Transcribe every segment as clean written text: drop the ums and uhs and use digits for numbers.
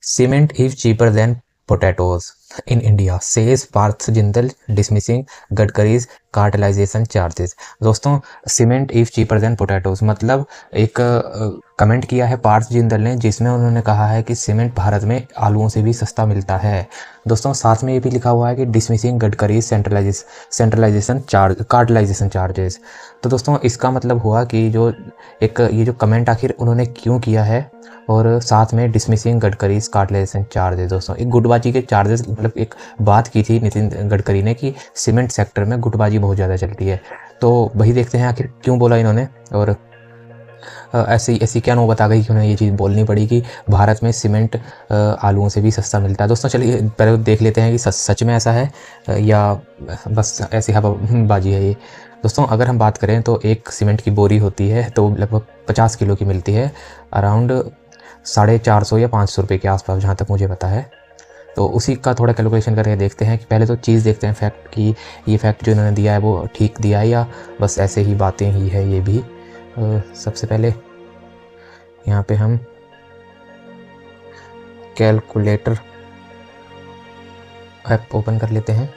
Cement is cheaper than potatoes in India says Parth Jindal dismissing Gadkari's cartelisation charges. दोस्तों, cement is cheaper than potatoes मतलब एक comment किया है पार्थ जिंदल ने, जिसमें उन्होंने कहा है कि सीमेंट भारत में आलूओं से भी सस्ता मिलता है। दोस्तों, साथ में ये भी लिखा हुआ है कि dismissing Gadkari centralisation charge cartelisation charges. तो दोस्तों, इसका मतलब हुआ कि ये जो कमेंट आखिर उन्होंने क्यों किया है, और साथ में डिसमिसिंग गडकरी कार्टलाइजेशन चार्जेस। दोस्तों, एक गुटबाजी के चार्जेस मतलब एक बात की थी नितिन गडकरी ने कि सीमेंट सेक्टर में गुटबाजी बहुत ज़्यादा चलती है। तो वही देखते हैं आखिर क्यों बोला इन्होंने, और ऐसी ऐसी क्या नौबत आ गई कि उन्हें ये चीज़ बोलनी पड़ी कि भारत में सीमेंट आलूओं से भी सस्ता मिलता है। दोस्तों, चलिए पहले तो देख लेते हैं कि सच में ऐसा है या बस ऐसी हवाबाजी है ये। दोस्तों, अगर हम बात करें तो एक सीमेंट की बोरी होती है तो लगभग 50 किलो की मिलती है, अराउंड 450 या 500 रुपये के आसपास, जहाँ तक मुझे पता है। तो उसी का थोड़ा कैलकुलेशन करके देखते हैं कि पहले तो चीज़ देखते हैं फैक्ट कि ये फैक्ट जो इन्होंने दिया है वो ठीक दिया है या बस ऐसे ही बातें ही है ये भी। सबसे पहले यहाँ पे हम कैलकुलेटर ऐप ओपन कर लेते हैं।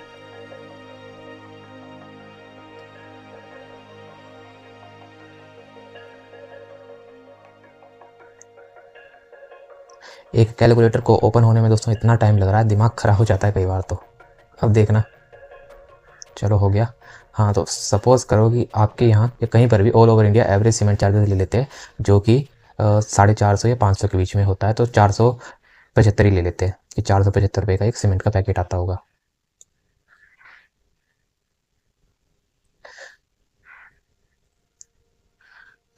एक कैलकुलेटर को ओपन होने में दोस्तों इतना टाइम लग रहा है, दिमाग खराब हो जाता है कई बार। तो अब देखना, चलो हो गया। हाँ, तो सपोज़ करो कि आपके यहाँ या कहीं पर भी all over India average cement charges ले लेते हैं, जो कि 450 या 500 के बीच में होता है। तो 475 ही ले लेते हैं कि 475 रुपये का एक सीमेंट का पैकेट आता होगा।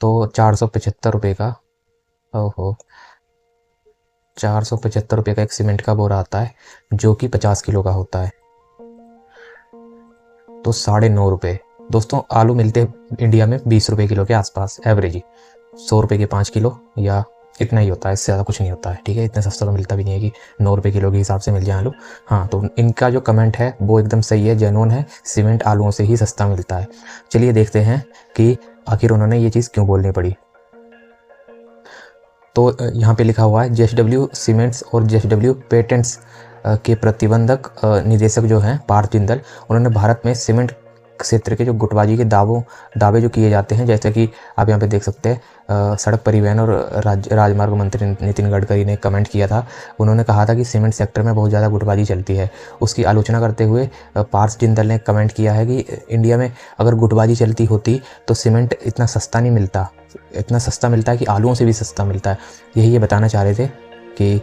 तो 475 रुपये का, ओहो, 475 रुपये का एक सीमेंट का बोरा आता है, जो कि 50 किलो का होता है। तो 9.5 रुपये। दोस्तों, आलू मिलते हैं इंडिया में 20 रुपये किलो के आसपास एवरेज ही, 100 रुपये के 5 किलो या इतना ही होता है, इससे ज़्यादा कुछ नहीं होता है। ठीक है, इतना सस्ता तो मिलता भी नहीं है कि 9 रुपये किलो के हिसाब से मिल जाए आलू। हाँ, तो इनका जो कमेंट है वो एकदम सही है, जेन्युइन है, सीमेंट आलूओं से ही सस्ता मिलता है। चलिए देखते हैं कि आखिर उन्होंने ये चीज़ क्यों बोलनी पड़ी। तो यहाँ पे लिखा हुआ है JSW सीमेंट्स और JSW पेटेंट्स के प्रतिबंधक निदेशक जो हैं पार्थ जिंदल, उन्होंने भारत में सीमेंट क्षेत्र के जो गुटबाजी के दावे जो किए जाते हैं, जैसे कि आप यहाँ पे देख सकते हैं, सड़क परिवहन और राजमार्ग मंत्री नितिन गडकरी ने कमेंट किया था। उन्होंने कहा था कि सीमेंट सेक्टर में बहुत ज़्यादा गुटबाजी चलती है। उसकी आलोचना करते हुए पार्थ जिंदल ने कमेंट किया है कि इंडिया में अगर गुटबाजी चलती होती तो सीमेंट इतना सस्ता नहीं मिलता, इतना सस्ता मिलता है कि आलूओं से भी सस्ता मिलता है। यही ये बताना चाह रहे थे कि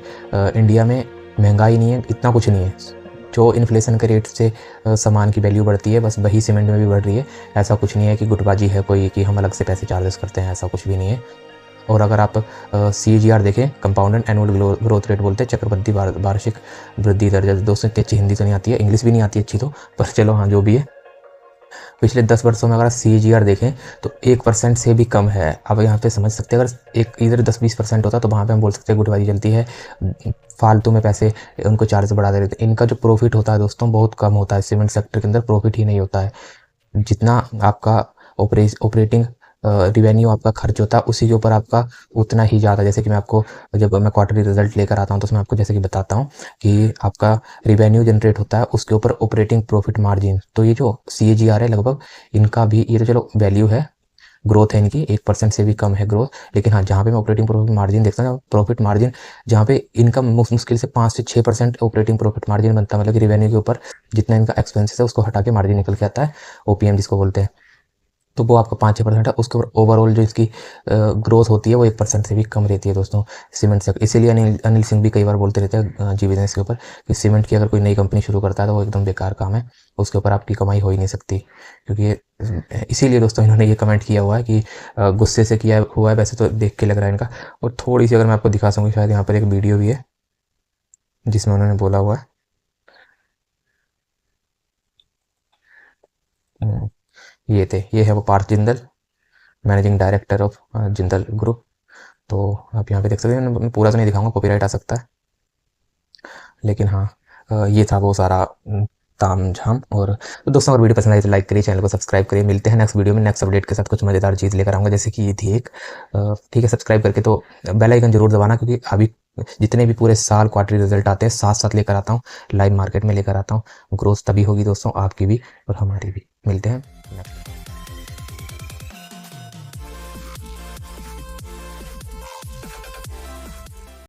इंडिया में महंगाई नहीं है, इतना कुछ नहीं है। जो इन्फ्लेशन के रेट से सामान की वैल्यू बढ़ती है, बस वही सीमेंट में भी बढ़ रही है। ऐसा कुछ नहीं है कि गुटबाजी है कोई कि हम अलग से पैसे चार्जेस करते हैं, ऐसा कुछ भी नहीं है। और अगर आप CAGR देखें, कंपाउंडेड एनुअल ग्रोथ रेट बोलते हैं, चक्रवृद्धि वार्षिक वृद्धि दर। दोस्तों, इतनी अच्छी हिंदी तो नहीं आती है, इंग्लिश भी नहीं आती अच्छी तो, पर चलो हाँ जो भी है। पिछले 10 वर्षों में अगर आप CAGR देखें तो 1% से भी कम है। अब यहाँ पे समझ सकते हैं, अगर एक इधर 10-20% होता तो वहाँ पे हम बोल सकते हैं गुटबाजी चलती है, फालतू में पैसे उनको चार्ज बढ़ा दे रहे थे। इनका जो प्रॉफिट होता है दोस्तों बहुत कम होता है, सीमेंट सेक्टर के अंदर प्रॉफिट ही नहीं होता है। जितना आपका ऑपरेटिंग रिवेन्यू आपका खर्च होता है उसी के ऊपर आपका उतना ही ज़्यादा। जैसे कि मैं आपको जब मैं क्वार्टरली रिजल्ट लेकर आता हूँ तो उसमें आपको जैसे कि बताता हूँ कि आपका रिवेन्यू जनरेट होता है, उसके ऊपर ऑपरेटिंग प्रॉफिट मार्जिन। तो ये जो CAGR है लगभग इनका भी, ये तो चलो वैल्यू है, ग्रोथ है इनकी 1% से भी कम है ग्रोथ। लेकिन हाँ, जहाँ पे मैं ऑपरेटिंग प्रॉफिट मार्जिन देखता हूँ, प्रॉफिट मार्जिन जहाँ पे इनका मुश्किल से 5 से 6% ऑपरेटिंग प्रॉफिट मार्जिन बनता है, मतलब कि रिवेन्यू के ऊपर जितना इनका एक्सपेंसेस है उसको हटा के मार्जिन निकल के आता है, OPM जिसको बोलते हैं। तो वो आपका 5-6% है, उसके ऊपर ओवरऑल जो इसकी ग्रोथ होती है वो 1% से भी कम रहती है दोस्तों सीमेंट से। इसीलिए अनिल सिंह भी कई बार बोलते रहते हैं जी बिजनेस के ऊपर कि सीमेंट की अगर कोई नई कंपनी शुरू करता है तो वो एकदम बेकार काम है, उसके ऊपर आपकी कमाई हो ही नहीं सकती। क्योंकि इसीलिए दोस्तों इन्होंने ये कमेंट किया हुआ है कि गुस्से से किया हुआ है, वैसे तो देख के लग रहा है इनका। और थोड़ी सी अगर मैं आपको दिखा सकूँ, शायद यहाँ पर एक वीडियो भी है जिसमें उन्होंने बोला हुआ है। ये है वो Parth Jindal, managing director of Jindal group. तो आप यहाँ पे देख सकते हैं, मैं पूरा तो नहीं दिखाऊंगा, कॉपीराइट आ सकता है। लेकिन हाँ, ये था वो सारा ताम झाम। और तो दोस्तों, अगर वीडियो पसंद आई तो लाइक करिए, चैनल को सब्सक्राइब करिए। मिलते हैं नेक्स्ट वीडियो में नेक्स्ट अपडेट के साथ, कुछ मज़ेदार चीज़ लेकर आऊँगा, जैसे कि ये थी एक, ठीक है। सब्सक्राइब करके तो बेल आइकन जरूर दबाना, क्योंकि अभी जितने भी पूरे साल क्वार्टरली रिजल्ट आते हैं साथ साथ लेकर आता हूँ, लाइव मार्केट में लेकर आता हूँ। ग्रोथ तभी होगी दोस्तों, आपकी भी और हमारी भी। मिलते हैं।